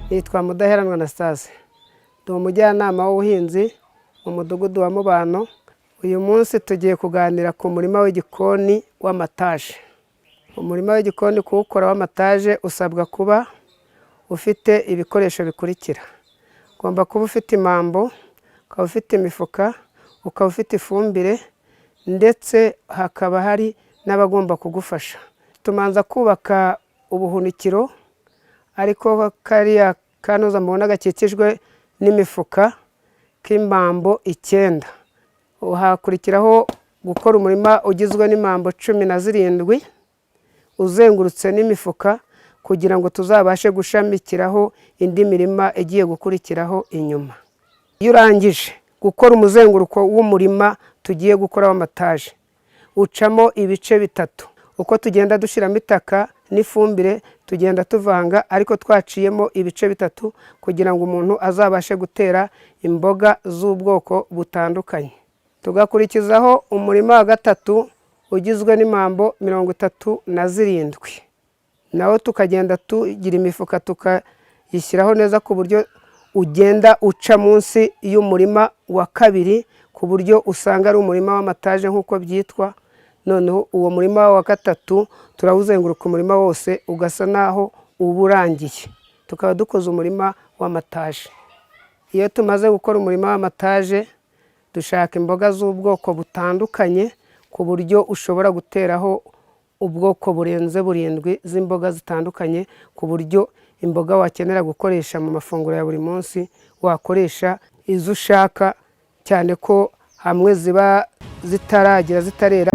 Nitwa Mudaheranwa Anastase. Ndi umujyanama w'ubuhinzi mu mudugudu wa Mubano. Uyu munsi tugiye kuganira ku murima w'igikoni w'amataje. Umurima w'igikoni kuwukora w'amataje usabwa kuba ufite ibikoresho bikurikira. Ugomba kuba ufite imambo, ukaba ufite imifuka, ukaba ufite ifumbire, ndetse hakaba hari n'abagomba kugufasha. Tumanza kubaka ubuhunikiro, ariko kariya kanoza mubona gakikijwe n'imifuka k'impambo 9. Hakurikiraho gukora umurima ugizwe n'imambo 17 uzengurutse n'imifuka, kugira ngo tuzabashe gushamikiraho indi mirima igiye gukurikiraho inyuma. Iyo urangije gukora umuzenguruko w'umurima tugiye gukora w'amataje, ucamo ibice bitatu. Uko tugenda dushiramo itaka n'ifumbire tugenda tuvanga, ariko twaciyemo ibice bitatu kugira ngo umuntu azabashe gutera imboga z'ubwoko butandukanye. Tugakurikizaho umurima wa gatatu ugizwe n'imambo 37. Nawo tukagenda tugira imifuka tukayishyiraho neza ku buryo ugenda uca munsi y'umurima wa kabiri, ku buryo usanga ari umurima w'amataje nk'uko byitwa. Noneho uwo murima wa gatatu turawuzenguruka umurima wose ugasa naho uburangiye. Tukaba dukoze umurima w'amataje. Iyo tumaze gukora umurima w'amataje, dushaka imboga z'ubwoko butandukanye, ku buryo ushobora guteraho ubwoko burenze 7 z'imboga zitandukanye, ku buryo imboga wakenera gukoresha mu mafunguro ya buri munsi wakoresha izo ushaka, cyane ko hamwe ziba zitarera.